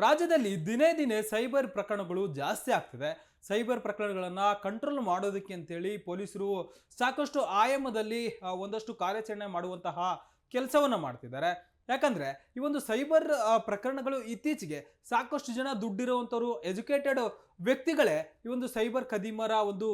ರಾಜ್ಯದಲ್ಲಿ ದಿನೇ ದಿನೇ ಸೈಬರ್ ಪ್ರಕರಣಗಳು ಜಾಸ್ತಿ ಆಗ್ತಿದೆ. ಸೈಬರ್ ಪ್ರಕರಣಗಳನ್ನು ಕಂಟ್ರೋಲ್ ಮಾಡೋದಕ್ಕೆ ಅಂತೇಳಿ ಪೊಲೀಸರು ಸಾಕಷ್ಟು ಆಯಾಮದಲ್ಲಿ ಒಂದಷ್ಟು ಕಾರ್ಯಾಚರಣೆ ಮಾಡುವಂತಹ ಕೆಲಸವನ್ನು ಮಾಡ್ತಿದ್ದಾರೆ. ಯಾಕಂದ್ರೆ ಈ ಒಂದು ಸೈಬರ್ ಪ್ರಕರಣಗಳು ಇತ್ತೀಚೆಗೆ ಸಾಕಷ್ಟು ಜನ ದುಡ್ಡಿರುವಂಥವ್ರು ಎಜುಕೇಟೆಡ್ ವ್ಯಕ್ತಿಗಳೇ ಈ ಒಂದು ಸೈಬರ್ ಖದೀಮರ ಒಂದು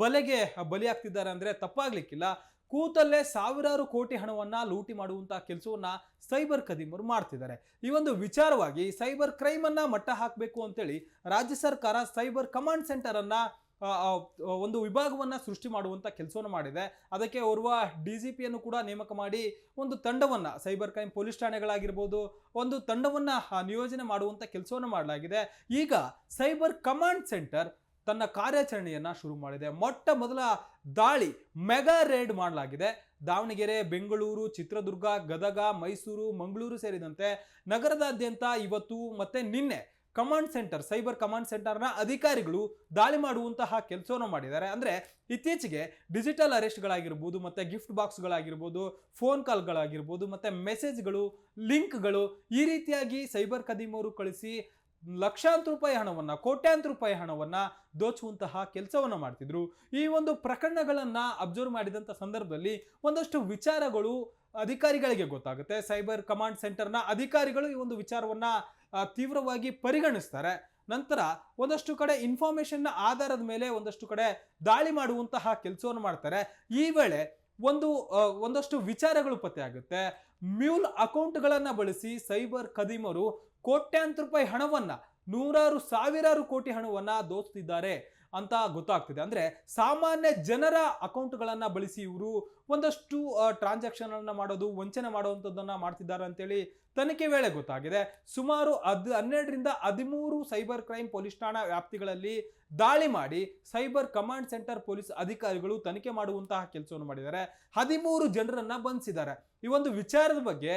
ಬಲೆಗೆ ಬಲಿಯಾಗ್ತಿದ್ದಾರೆ ಅಂದರೆ ತಪ್ಪಾಗ್ಲಿಕ್ಕಿಲ್ಲ. ಕೂತಲ್ಲೇ ಸಾವಿರಾರು ಕೋಟಿ ಹಣವನ್ನ ಲೂಟಿ ಮಾಡುವಂತಹ ಕೆಲಸವನ್ನ ಸೈಬರ್ ಖದೀಮರು ಮಾಡ್ತಿದ್ದಾರೆ. ಈ ಒಂದು ವಿಚಾರವಾಗಿ ಸೈಬರ್ ಕ್ರೈಮ್ ಅನ್ನ ಮಟ್ಟ ಹಾಕಬೇಕು ಅಂತೇಳಿ ರಾಜ್ಯ ಸರ್ಕಾರ ಸೈಬರ್ ಕಮಾಂಡ್ ಸೆಂಟರ್ ಅನ್ನ ಒಂದು ವಿಭಾಗವನ್ನ ಸೃಷ್ಟಿ ಮಾಡುವಂತ ಕೆಲಸವನ್ನು ಮಾಡಿದೆ. ಅದಕ್ಕೆ ಓರ್ವ DGPಯನ್ನು ಕೂಡ ನೇಮಕ ಮಾಡಿ ಒಂದು ತಂಡವನ್ನ ಸೈಬರ್ ಕ್ರೈಮ್ ಪೊಲೀಸ್ ಠಾಣೆಗಳಾಗಿರ್ಬೋದು ಒಂದು ತಂಡವನ್ನ ನಿಯೋಜನೆ ಮಾಡುವಂತ ಕೆಲಸವನ್ನು ಮಾಡಲಾಗಿದೆ. ಈಗ ಸೈಬರ್ ಕಮಾಂಡ್ ಸೆಂಟರ್ ತನ್ನ ಕಾರ್ಯಾಚರಣೆಯನ್ನ ಶುರು ಮಾಡಿದೆ. ಮೊಟ್ಟ ಮೊದಲ ದಾಳಿ ಮೆಗಾ ರೇಡ್ ಮಾಡಲಾಗಿದೆ. ದಾವಣಗೆರೆ, ಬೆಂಗಳೂರು, ಚಿತ್ರದುರ್ಗ, ಗದಗ, ಮೈಸೂರು, ಮಂಗಳೂರು ಸೇರಿದಂತೆ ನಗರದಾದ್ಯಂತ ಇವತ್ತು ಮತ್ತೆ ನಿನ್ನೆ ಕಮಾಂಡ್ ಸೆಂಟರ್ ಸೈಬರ್ ಕಮಾಂಡ್ ಸೆಂಟರ್ನ ಅಧಿಕಾರಿಗಳು ದಾಳಿ ಮಾಡುವಂತಹ ಕೆಲಸವನ್ನು ಮಾಡಿದ್ದಾರೆ. ಅಂದ್ರೆ ಇತ್ತೀಚೆಗೆ ಡಿಜಿಟಲ್ ಅರೆಸ್ಟ್ಗಳಾಗಿರ್ಬೋದು ಮತ್ತೆ ಗಿಫ್ಟ್ ಬಾಕ್ಸ್ಗಳಾಗಿರ್ಬೋದು, ಫೋನ್ ಕಾಲ್ಗಳಾಗಿರ್ಬೋದು ಮತ್ತೆ ಮೆಸೇಜ್ಗಳು, ಲಿಂಕ್ಗಳು, ಈ ರೀತಿಯಾಗಿ ಸೈಬರ್ ಖದೀಮರು ಕಳಿಸಿ ಲಕ್ಷಾಂತರ ರೂಪಾಯಿ ಹಣವನ್ನ, ಕೋಟ್ಯಾಂತರ ರೂಪಾಯಿ ಹಣವನ್ನ ದೋಚುವಂತಹ ಕೆಲಸವನ್ನ ಮಾಡ್ತಿದ್ರು. ಈ ಒಂದು ಪ್ರಕರಣಗಳನ್ನ ಅಬ್ಸರ್ವ್ ಮಾಡಿದಂತ ಸಂದರ್ಭದಲ್ಲಿ ಒಂದಷ್ಟು ವಿಚಾರಗಳು ಅಧಿಕಾರಿಗಳಿಗೆ ಗೊತ್ತಾಗುತ್ತೆ. ಸೈಬರ್ ಕಮಾಂಡ್ ಸೆಂಟರ್ನ ಅಧಿಕಾರಿಗಳು ಈ ಒಂದು ವಿಚಾರವನ್ನ ತೀವ್ರವಾಗಿ ಪರಿಗಣಿಸ್ತಾರೆ. ನಂತರ ಒಂದಷ್ಟು ಕಡೆ ಇನ್ಫಾರ್ಮೇಶನ್ ಆಧಾರದ ಮೇಲೆ ಒಂದಷ್ಟು ಕಡೆ ದಾಳಿ ಮಾಡುವಂತಹ ಕೆಲಸವನ್ನು ಮಾಡ್ತಾರೆ. ಈ ವೇಳೆ ಒಂದಷ್ಟು ವಿಚಾರಗಳು ಪತ್ತೆ ಆಗುತ್ತೆ. ಮ್ಯೂಲ್ ಅಕೌಂಟ್ಗಳನ್ನ ಬಳಸಿ ಸೈಬರ್ ಖದೀಮರು ಕೋಟ್ಯಾಂತರ ರೂಪಾಯಿ ಹಣವನ್ನ, ನೂರಾರು ಸಾವಿರಾರು ಕೋಟಿ ಹಣವನ್ನ ದೋಚುತ್ತಿದ್ದಾರೆ ಅಂತ ಗೊತ್ತಾಗ್ತಿದೆ. ಅಂದ್ರೆ ಸಾಮಾನ್ಯ ಜನರ ಅಕೌಂಟ್ಗಳನ್ನ ಬಳಸಿ ಇವರು ಒಂದಷ್ಟು ಟ್ರಾನ್ಸಾಕ್ಷನ್ ಅನ್ನ ಮಾಡೋದು, ವಂಚನೆ ಮಾಡುವಂಥದ್ದನ್ನ ಮಾಡ್ತಿದ್ದಾರೆ ಅಂತೇಳಿ ತನಿಖೆ ವೇಳೆ ಗೊತ್ತಾಗಿದೆ. ಸುಮಾರು 12ರಿಂದ 13 ಸೈಬರ್ ಕ್ರೈಮ್ ಪೊಲೀಸ್ ಠಾಣಾ ವ್ಯಾಪ್ತಿಗಳಲ್ಲಿ ದಾಳಿ ಮಾಡಿ ಸೈಬರ್ ಕಮಾಂಡ್ ಸೆಂಟರ್ ಪೊಲೀಸ್ ಅಧಿಕಾರಿಗಳು ತನಿಖೆ ಮಾಡುವಂತಹ ಕೆಲಸವನ್ನು ಮಾಡಿದ್ದಾರೆ. 13 ಜನರನ್ನ ಬಂಧಿಸಿದ್ದಾರೆ. ಈ ಒಂದು ವಿಚಾರದ ಬಗ್ಗೆ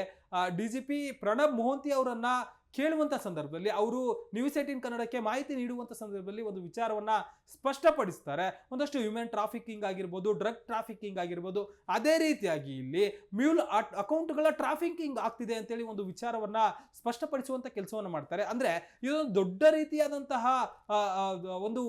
DGP ಪ್ರಣಬ್ ಮೊಹಂತಿ ಅವರನ್ನ ಕೇಳುವಂತ ಸಂದರ್ಭದಲ್ಲಿ ಅವರು ನ್ಯೂಸ್ 18 ಕನ್ನಡಕ್ಕೆ ಮಾಹಿತಿ ನೀಡುವಂತ ಸಂದರ್ಭದಲ್ಲಿ ಒಂದು ವಿಚಾರವನ್ನ ಸ್ಪಷ್ಟಪಡಿಸ್ತಾರೆ. ಒಂದಷ್ಟು ಹ್ಯೂಮನ್ ಟ್ರಾಫಿಕಿಂಗ್ ಆಗಿರ್ಬೋದು, ಡ್ರಗ್ ಟ್ರಾಫಿಕಿಂಗ್ ಆಗಿರ್ಬೋದು, ಅದೇ ರೀತಿಯಾಗಿ ಇಲ್ಲಿ ಮ್ಯೂಲ್ ಅಕೌಂಟ್ಗಳ ಟ್ರಾಫಿಕಿಂಗ್ ಆಗ್ತಿದೆ ಅಂತೇಳಿ ಒಂದು ವಿಚಾರವನ್ನ ಸ್ಪಷ್ಟಪಡಿಸುವಂತ ಕೆಲಸವನ್ನು ಮಾಡ್ತಾರೆ. ಅಂದ್ರೆ ಇದೊಂದು ದೊಡ್ಡ ರೀತಿಯಾದಂತಹ ಒಂದು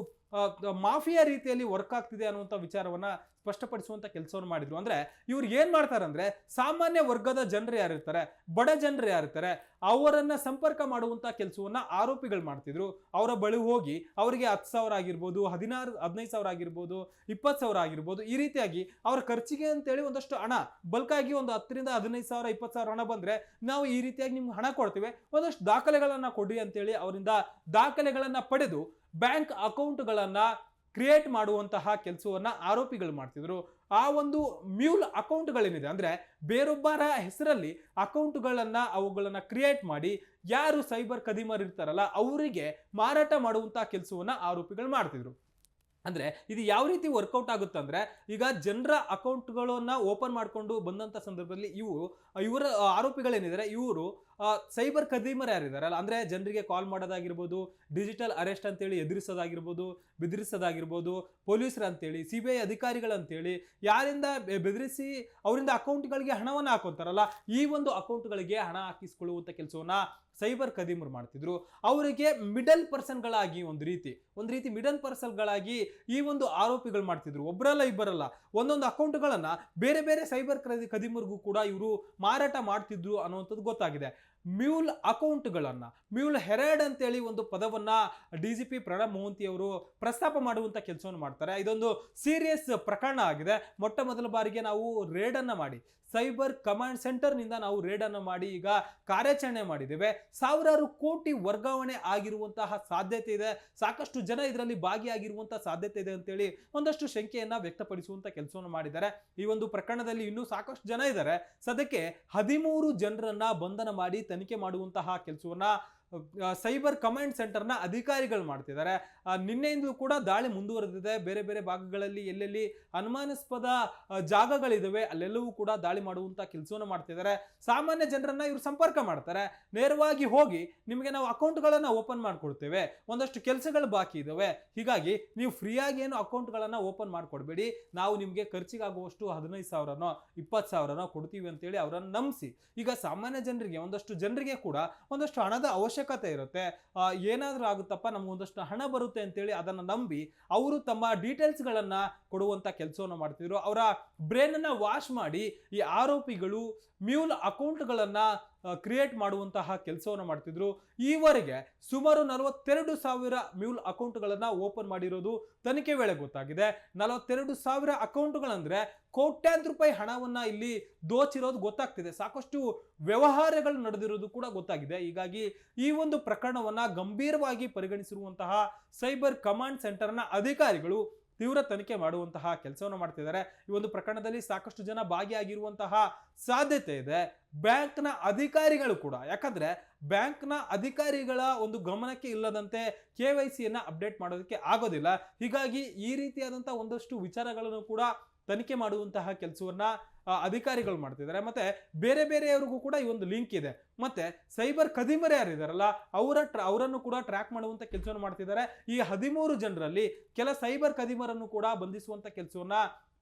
ಮಾಫಿಯಾ ರೀತಿಯಲ್ಲಿ ವರ್ಕ್ ಆಗ್ತಿದೆ ಅನ್ನುವಂಥ ವಿಚಾರವನ್ನ ಸ್ಪಷ್ಟಪಡಿಸುವಂತ ಕೆಲಸವನ್ನು ಮಾಡಿದ್ರು. ಅಂದ್ರೆ ಇವ್ರು ಏನ್ ಮಾಡ್ತಾರೆ ಅಂದ್ರೆ ಸಾಮಾನ್ಯ ವರ್ಗದ ಜನರು ಯಾರಿರ್ತಾರೆ, ಬಡ ಜನರು ಯಾರಿರ್ತಾರೆ, ಅವರನ್ನ ಸಂಪರ್ಕ ಮಾಡುವಂತ ಕೆಲಸವನ್ನ ಆರೋಪಿಗಳು ಮಾಡ್ತಿದ್ರು. ಅವರ ಬಳಿ ಹೋಗಿ ಅವರಿಗೆ 10,000 ಆಗಿರ್ಬೋದು, 15,000 ಆಗಿರ್ಬೋದು, 20,000 ಆಗಿರ್ಬೋದು, ಈ ರೀತಿಯಾಗಿ ಅವರ ಖರ್ಚಿಗೆ ಅಂತೇಳಿ ಒಂದಷ್ಟು ಹಣ ಬಲ್ಕ್ ಆಗಿ ಒಂದು 10ರಿಂದ 15,000 20,000 ಹಣ ಬಂದ್ರೆ ನಾವು ಈ ರೀತಿಯಾಗಿ ನಿಮ್ಗೆ ಹಣ ಕೊಡ್ತೀವಿ, ಒಂದಷ್ಟು ದಾಖಲೆಗಳನ್ನ ಕೊಡಿ ಅಂತೇಳಿ ಅವರಿಂದ ದಾಖಲೆಗಳನ್ನ ಪಡೆದು ಬ್ಯಾಂಕ್ ಅಕೌಂಟ್ಗಳನ್ನ ಕ್ರಿಯೇಟ್ ಮಾಡುವಂತಹ ಕೆಲಸವನ್ನ ಆರೋಪಿಗಳು ಮಾಡ್ತಿದ್ರು. ಆ ಒಂದು ಮ್ಯೂಲ್ ಅಕೌಂಟ್ಗಳೇನಿದೆ ಅಂದ್ರೆ ಬೇರೊಬ್ಬರ ಹೆಸರಲ್ಲಿ ಅವುಗಳನ್ನ ಕ್ರಿಯೇಟ್ ಮಾಡಿ ಯಾರು ಸೈಬರ್ ಖದೀಮರು ಇರ್ತಾರಲ್ಲ ಅವರಿಗೆ ಮಾರಾಟ ಮಾಡುವಂತಹ ಕೆಲಸವನ್ನ ಆರೋಪಿಗಳು ಮಾಡ್ತಿದ್ರು. ಅಂದ್ರೆ ಇದು ಯಾವ ರೀತಿ ವರ್ಕೌಟ್ ಆಗುತ್ತೆ ಅಂದ್ರೆ ಈಗ ಜನರ ಅಕೌಂಟ್ಗಳನ್ನ ಓಪನ್ ಮಾಡ್ಕೊಂಡು ಬಂದಂತ ಸಂದರ್ಭದಲ್ಲಿ ಇವರ ಆರೋಪಿಗಳೇನಿದ್ದಾರೆ ಇವರು ಸೈಬರ್ ಖದೀಮರು ಯಾರಿದಾರಲ್ಲ, ಅಂದ್ರೆ ಜನರಿಗೆ ಕಾಲ್ ಮಾಡೋದಾಗಿರ್ಬೋದು, ಡಿಜಿಟಲ್ ಅರೆಸ್ಟ್ ಅಂತೇಳಿ ಎದುರಿಸೋದಾಗಿರ್ಬೋದು, ಬೆದರಿಸೋದಾಗಿರ್ಬೋದು, ಪೊಲೀಸರು ಅಂತೇಳಿ, CBI ಅಧಿಕಾರಿಗಳಂತೇಳಿ ಯಾರಿಂದ ಬೆದರಿಸಿ ಅವರಿಂದ ಅಕೌಂಟ್ಗಳಿಗೆ ಹಣವನ್ನು ಹಾಕೊಂತಾರಲ್ಲ, ಈ ಒಂದು ಅಕೌಂಟ್ಗಳಿಗೆ ಹಣ ಹಾಕಿಸ್ಕೊಳ್ಳುವಂತ ಕೆಲಸವನ್ನ ಸೈಬರ್ ಖದೀಮರು ಮಾಡ್ತಿದ್ರು. ಅವರಿಗೆ ಮಿಡಲ್ ಪರ್ಸನ್ಗಳಾಗಿ ಒಂದು ರೀತಿ ಮಿಡಲ್ ಪರ್ಸನ್ಗಳಾಗಿ ಈ ಒಂದು ಆರೋಪಿಗಳು ಮಾಡ್ತಿದ್ರು. ಒಬ್ಬರಲ್ಲ ಇಬ್ಬರಲ್ಲ, ಒಂದೊಂದು ಅಕೌಂಟ್ಗಳನ್ನ ಬೇರೆ ಬೇರೆ ಸೈಬರ್ ಖದೀಮರಿಗೂ ಕೂಡ ಇವರು ಮಾರಾಟ ಮಾಡ್ತಿದ್ರು ಅನ್ನುವಂಥದ್ದು ಗೊತ್ತಾಗಿದೆ. ಮ್ಯೂಲ್ ಅಕೌಂಟ್ಗಳನ್ನ, ಮ್ಯೂಲ್ ಹೆರಾಡ್ ಅಂತೇಳಿ ಒಂದು ಪದವನ್ನ DGP ಪ್ರಣಬ್ ಮೊಹಂತಿ ಅವರು ಪ್ರಸ್ತಾಪ ಮಾಡುವಂತ ಕೆಲಸವನ್ನು ಮಾಡ್ತಾರೆ. ಇದೊಂದು ಸೀರಿಯಸ್ ಪ್ರಕರಣ ಆಗಿದೆ. ಮೊಟ್ಟ ಮೊದಲ ಬಾರಿಗೆ ನಾವು ರೇಡ್ ಅನ್ನ ಮಾಡಿ ಸೈಬರ್ ಕಮಾಂಡ್ ಸೆಂಟರ್ ನಿಂದ ನಾವು ರೇಡ್ ಅನ್ನ ಮಾಡಿ ಈಗ ಕಾರ್ಯಾಚರಣೆ ಮಾಡಿದ್ದೇವೆ. ಸಾವಿರಾರು ಕೋಟಿ ವರ್ಗಾವಣೆ ಆಗಿರುವಂತಹ ಸಾಧ್ಯತೆ ಇದೆ, ಸಾಕಷ್ಟು ಜನ ಇದರಲ್ಲಿ ಭಾಗಿಯಾಗಿರುವಂತಹ ಸಾಧ್ಯತೆ ಇದೆ ಅಂತೇಳಿ ಒಂದಷ್ಟು ಶಂಕೆಯನ್ನ ವ್ಯಕ್ತಪಡಿಸುವಂತ ಕೆಲಸವನ್ನು ಮಾಡಿದ್ದಾರೆ. ಈ ಒಂದು ಪ್ರಕರಣದಲ್ಲಿ ಇನ್ನೂ ಸಾಕಷ್ಟು ಜನ ಇದ್ದಾರೆ. ಸದ್ಯಕ್ಕೆ 13 ಜನರನ್ನ ಬಂಧನ ಮಾಡಿ ತನಿಖೆ ಮಾಡುವಂತಹ ಕೆಲಸವನ್ನ ಸೈಬರ್ ಕಮಾಂಡ್ ಸೆಂಟರ್ನ ಅಧಿಕಾರಿಗಳು ಮಾಡ್ತಿದ್ದಾರೆ. ನಿನ್ನೆಯಿಂದಲೂ ಕೂಡ ದಾಳಿ ಮುಂದುವರೆದಿದೆ. ಬೇರೆ ಬೇರೆ ಭಾಗಗಳಲ್ಲಿ ಎಲ್ಲೆಲ್ಲಿ ಅನುಮಾನಾಸ್ಪದ ಜಾಗಗಳಿದಾವೆ ಅಲ್ಲೆಲ್ಲವೂ ಕೂಡ ದಾಳಿ ಮಾಡುವಂತ ಕೆಲಸವನ್ನು ಮಾಡ್ತಿದ್ದಾರೆ. ಸಾಮಾನ್ಯ ಜನರನ್ನ ಇವರು ಸಂಪರ್ಕ ಮಾಡ್ತಾರೆ. ನೇರವಾಗಿ ಹೋಗಿ ನಿಮಗೆ ನಾವು ಅಕೌಂಟ್ಗಳನ್ನ ಓಪನ್ ಮಾಡ್ಕೊಡ್ತೇವೆ, ಒಂದಷ್ಟು ಕೆಲಸಗಳು ಬಾಕಿ ಇದಾವೆ, ಹೀಗಾಗಿ ನೀವು ಫ್ರೀಯಾಗಿ ಏನು ಅಕೌಂಟ್ಗಳನ್ನ ಓಪನ್ ಮಾಡ್ಕೊಡ್ಬೇಡಿ, ನಾವು ನಿಮಗೆ ಖರ್ಚಿಗಾಗುವಷ್ಟು 15,000ನೋ 20,000ನೋ ಕೊಡ್ತೀವಿ ಅಂತೇಳಿ ಅವರನ್ನು ನಂಬಿಸಿ ಈಗ ಸಾಮಾನ್ಯ ಜನರಿಗೆ ಒಂದಷ್ಟು ಜನರಿಗೆ ಕೂಡ ಒಂದಷ್ಟು ಹಣದ ಅವಶ್ಯಕತೆ ಅವಶ್ಯಕತೆ ಇರುತ್ತೆ, ಏನಾದರೂ ಆಗುತ್ತಪ್ಪ ನಮಗೊಂದಷ್ಟು ಹಣ ಬರುತ್ತೆ ಅಂತೇಳಿ ಅದನ್ನು ನಂಬಿ ಅವರು ತಮ್ಮ ಡೀಟೇಲ್ಸ್ಗಳನ್ನ ಕೊಡುವಂತ ಕೆಲಸವನ್ನು ಮಾಡ್ತಿದ್ರು. ಅವರ ಬ್ರೈನ್ ಅನ್ನ ವಾಶ್ ಮಾಡಿ ಈ ಆರೋಪಿಗಳು ಮ್ಯೂಲ್ ಅಕೌಂಟ್ಗಳನ್ನ ಕ್ರಿಯೇಟ್ ಮಾಡುವಂತಹ ಕೆಲಸವನ್ನು ಮಾಡ್ತಿದ್ರು. ಈವರೆಗೆ ಸುಮಾರು 42,000 ಮ್ಯೂಲ್ ಅಕೌಂಟ್ಗಳನ್ನ ಓಪನ್ ಮಾಡಿರೋದು ತನಿಖೆ ವೇಳೆ ಗೊತ್ತಾಗಿದೆ. 42,000 ಅಕೌಂಟ್ಗಳಂದ್ರೆ ಕೋಟ್ಯಾಂತರ ರೂಪಾಯಿ ಹಣವನ್ನ ಇಲ್ಲಿ ದೋಚಿರೋದು ಗೊತ್ತಾಗ್ತಿದೆ. ಸಾಕಷ್ಟು ವ್ಯವಹಾರಗಳು ನಡೆದಿರೋದು ಕೂಡ ಗೊತ್ತಾಗಿದೆ. ಹೀಗಾಗಿ ಈ ಒಂದು ಪ್ರಕರಣವನ್ನ ಗಂಭೀರವಾಗಿ ಪರಿಗಣಿಸಿರುವಂತಹ ಸೈಬರ್ ಕಮಾಂಡ್ ಸೆಂಟರ್ನ ಅಧಿಕಾರಿಗಳು ತೀವ್ರ ತನಿಖೆ ಮಾಡುವಂತಹ ಕೆಲಸವನ್ನು ಮಾಡ್ತಿದ್ದಾರೆ. ಈ ಒಂದು ಪ್ರಕರಣದಲ್ಲಿ ಸಾಕಷ್ಟು ಜನ ಭಾಗಿಯಾಗಿರುವಂತಹ ಸಾಧ್ಯತೆ ಇದೆ. ಬ್ಯಾಂಕ್ನ ಅಧಿಕಾರಿಗಳು ಕೂಡ, ಯಾಕಂದ್ರೆ ಬ್ಯಾಂಕ್ನ ಅಧಿಕಾರಿಗಳ ಒಂದು ಗಮನಕ್ಕೆ ಇಲ್ಲದಂತೆ KYCಯನ್ನ ಅಪ್ಡೇಟ್ ಮಾಡೋದಕ್ಕೆ ಆಗೋದಿಲ್ಲ. ಹೀಗಾಗಿ ಈ ರೀತಿಯಾದಂತಹ ಒಂದಷ್ಟು ವಿಚಾರಗಳನ್ನು ಕೂಡ ತನಿಖೆ ಮಾಡುವಂತಹ ಕೆಲಸವನ್ನ ಅಧಿಕಾರಿಗಳು ಮಾಡ್ತಿದ್ದಾರೆ. ಮತ್ತೆ ಬೇರೆ ಬೇರೆಯವರಿಗೂ ಕೂಡ ಈ ಒಂದು ಲಿಂಕ್ ಇದೆ. ಮತ್ತೆ ಸೈಬರ್ ಕದಿಮರು ಯಾರಿದಾರಲ್ಲ ಅವರನ್ನು ಕೂಡ ಟ್ರ್ಯಾಕ್ ಮಾಡುವಂತ ಕೆಲಸವನ್ನು ಮಾಡ್ತಿದ್ದಾರೆ. ಈ 13 ಜನರಲ್ಲಿ ಕೆಲ ಸೈಬರ್ ಕದಿಮರನ್ನು ಕೂಡ ಬಂಧಿಸುವಂತ ಕೆಲಸವನ್ನ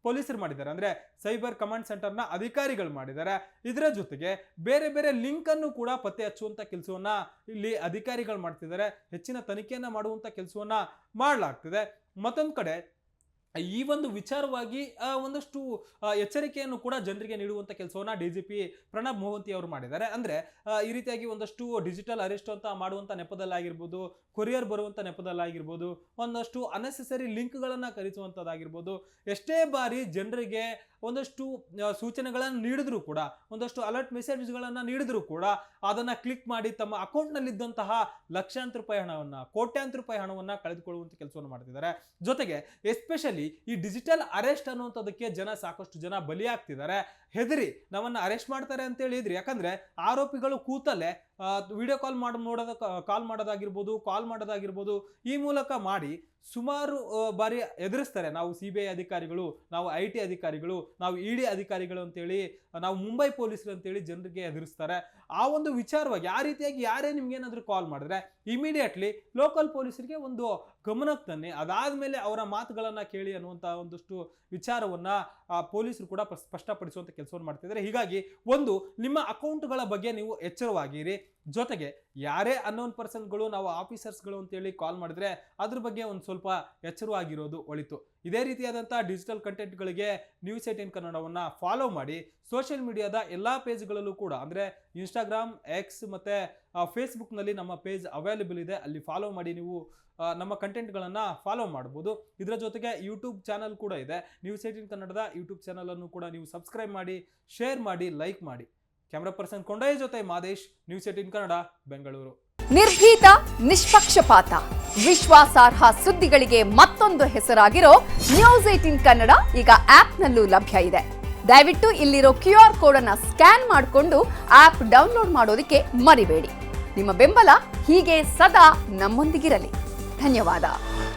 ಪೊಲೀಸರು ಮಾಡಿದ್ದಾರೆ. ಅಂದ್ರೆ ಸೈಬರ್ ಕಮಾಂಡ್ ಸೆಂಟರ್ನ ಅಧಿಕಾರಿಗಳು ಮಾಡಿದ್ದಾರೆ. ಇದರ ಜೊತೆಗೆ ಬೇರೆ ಬೇರೆ ಲಿಂಕ್ ಅನ್ನು ಕೂಡ ಪತ್ತೆ ಹಚ್ಚುವಂತ ಕೆಲಸವನ್ನ ಇಲ್ಲಿ ಅಧಿಕಾರಿಗಳು ಮಾಡ್ತಿದ್ದಾರೆ. ಹೆಚ್ಚಿನ ತನಿಖೆಯನ್ನ ಮಾಡುವಂತ ಕೆಲಸವನ್ನ ಮಾಡಲಾಗ್ತಿದೆ. ಮತ್ತೊಂದು ಕಡೆ ಈ ಒಂದು ವಿಚಾರವಾಗಿ ಒಂದಷ್ಟು ಎಚ್ಚರಿಕೆಯನ್ನು ಕೂಡ ಜನರಿಗೆ ನೀಡುವಂತ ಕೆಲಸವನ್ನ DGP ಪ್ರಣಬ್ ಮೊಹಂತಿ ಅವರು ಮಾಡಿದ್ದಾರೆ. ಅಂದ್ರೆ ಈ ರೀತಿಯಾಗಿ ಒಂದಷ್ಟು ಡಿಜಿಟಲ್ ಅರೆಸ್ಟ್ ಅಂತ ಮಾಡುವಂತ ನೆಪದಲ್ಲಾಗಿರ್ಬೋದು, ಕೊರಿಯರ್ ಬರುವಂತ ನೆಪದಲ್ಲಾಗಿರ್ಬೋದು, ಒಂದಷ್ಟು ಅನ್ನೆಸೆಸರಿ ಲಿಂಕ್ಗಳನ್ನ ಕರೆಸುವಂತದ್ದಾಗಿರ್ಬೋದು, ಎಷ್ಟೇ ಬಾರಿ ಜನರಿಗೆ ಒಂದಷ್ಟು ಸೂಚನೆಗಳನ್ನು ನೀಡಿದ್ರು ಕೂಡ, ಒಂದಷ್ಟು ಅಲರ್ಟ್ ಮೆಸೇಜ್ಗಳನ್ನ ನೀಡಿದ್ರು ಕೂಡ ಅದನ್ನ ಕ್ಲಿಕ್ ಮಾಡಿ ತಮ್ಮ ಅಕೌಂಟ್ ನಲ್ಲಿದ್ದಂತಹ ಲಕ್ಷಾಂತರ ರೂಪಾಯಿ ಹಣವನ್ನ, ಕೋಟ್ಯಾಂತರ ರೂಪಾಯಿ ಹಣವನ್ನ ಕಳೆದುಕೊಳ್ಳುವಂತ ಕೆಲಸವನ್ನು ಮಾಡ್ತಿದ್ದಾರೆ. ಜೊತೆಗೆ ಎಸ್ಪೆಷಲಿ ಈ ಡಿಜಿಟಲ್ ಅರೆಸ್ಟ್ ಅನ್ನುವಂಥದ್ದಕ್ಕೆ ಸಾಕಷ್ಟು ಜನ ಬಲಿಯಾಗ್ತಿದ್ದಾರೆ. ಹೆದರಿ ನಮ್ಮನ್ನ ಅರೆಸ್ಟ್ ಮಾಡ್ತಾರೆ ಅಂತ ಹೇಳಿದ್ರಿ. ಯಾಕಂದ್ರೆ ಆರೋಪಿಗಳು ಕೂತಲ್ಲೇ ವಿಡಿಯೋ ಕಾಲ್ ಮಾಡೋದಾಗಿರ್ಬೋದು, ಈ ಮೂಲಕ ಮಾಡಿ ಸುಮಾರು ಬಾರಿ ಎದುರಿಸ್ತಾರೆ. ನಾವು CBI ಅಧಿಕಾರಿಗಳು, ನಾವು IT ಅಧಿಕಾರಿಗಳು, ನಾವು ED ಅಧಿಕಾರಿಗಳು ಅಂತೇಳಿ, ನಾವು ಮುಂಬೈ ಪೊಲೀಸರು ಅಂತೇಳಿ ಜನರಿಗೆ ಎದುರಿಸ್ತಾರೆ. ಆ ಒಂದು ವಿಚಾರವಾಗಿ ಆ ರೀತಿಯಾಗಿ ಯಾರೇ ನಿಮ್ಗೇನಾದ್ರೂ ಕಾಲ್ ಮಾಡಿದ್ರೆ ಇಮಿಡಿಯೇಟ್ಲಿ ಲೋಕಲ್ ಪೊಲೀಸರಿಗೆ ಒಂದು ಗಮನಕ್ಕೆ ತನ್ನಿ, ಅದಾದ್ಮೇಲೆ ಅವರ ಮಾತುಗಳನ್ನ ಕೇಳಿ ಅನ್ನುವಂತ ಒಂದಷ್ಟು ವಿಚಾರವನ್ನ ಪೊಲೀಸರು ಕೂಡ ಸ್ಪಷ್ಟಪಡಿಸುವಂತ ಕೆಲಸವನ್ನು ಮಾಡ್ತಿದ್ದಾರೆ. ಹೀಗಾಗಿ ಒಂದು ನಿಮ್ಮ ಅಕೌಂಟ್ಗಳ ಬಗ್ಗೆ ನೀವು ಎಚ್ಚರವಾಗಿರಿ. ಜೊತೆಗೆ ಯಾರೇ ಅನ್ನೋನ್ ಪರ್ಸನ್ಗಳು, ನಾವು ಆಫೀಸರ್ಸ್ಗಳು ಅಂತೇಳಿ ಕಾಲ್ ಮಾಡಿದ್ರೆ ಅದ್ರ ಬಗ್ಗೆ ಒಂದು ಸ್ವಲ್ಪ ಎಚ್ಚರವಾಗಿರೋದು ಒಳಿತು. ಇದೇ ರೀತಿಯಾದಂತಹ ಡಿಜಿಟಲ್ ಕಂಟೆಂಟ್ಗಳಿಗೆ News18 ಕನ್ನಡವನ್ನ ಫಾಲೋ ಮಾಡಿ. ಸೋಷಿಯಲ್ ಮೀಡಿಯಾದ ಎಲ್ಲಾ ಪೇಜ್ಗಳಲ್ಲೂ ಕೂಡ, ಅಂದ್ರೆ Instagram, X ಮತ್ತೆ ಫೇಸ್ಬುಕ್ನಲ್ಲಿ ನಮ್ಮ ಪೇಜ್ ಅವೈಲೇಬಲ್ ಇದೆ. ಅಲ್ಲಿ ಫಾಲೋ ಮಾಡಿ ನೀವು ನಮ್ಮ ಕಂಟೆಂಟ್ಗಳನ್ನು ಫಾಲೋ ಮಾಡ್ಬೋದು. ಇದರ ಜೊತೆಗೆ ಯೂಟ್ಯೂಬ್ ಚಾನಲ್ ಕೂಡ ಇದೆ. News18 ಕನ್ನಡದ ಯೂಟ್ಯೂಬ್ ಚಾನಲ್ ಅನ್ನು ಕೂಡ ನೀವು ಸಬ್ಸ್ಕ್ರೈಬ್ ಮಾಡಿ, ಶೇರ್ ಮಾಡಿ, ಲೈಕ್ ಮಾಡಿ. ಕ್ಯಾಮರಾ ಪರ್ಸನ್ ಕೊಂಡಯ್ಯ ಜೊತೆ ಮಾದೇಶ್, News18 ಕನ್ನಡ, ಬೆಂಗಳೂರು. ನಿರ್ಭೀತ, ನಿಷ್ಪಕ್ಷಪಾತ, ವಿಶ್ವಾಸಾರ್ಹ ಸುದ್ದಿಗಳಿಗೆ ಮತ್ತೊಂದು ಹೆಸರಾಗಿರೋ News18 ಕನ್ನಡ ಈಗ ಆಪ್ನಲ್ಲೂ ಲಭ್ಯ ಇದೆ. ದಯವಿಟ್ಟು ಇಲ್ಲಿರೋ QR ಕೋಡ್ ಅನ್ನ ಸ್ಕ್ಯಾನ್ ಮಾಡಿಕೊಂಡು ಆಪ್ ಡೌನ್ಲೋಡ್ ಮಾಡೋದಕ್ಕೆ ಮರಿಬೇಡಿ. ನಿಮ್ಮ ಬೆಂಬಲ ಹೀಗೆ ಸದಾ ನಮ್ಮೊಂದಿಗಿರಲಿ. ಧನ್ಯವಾದ.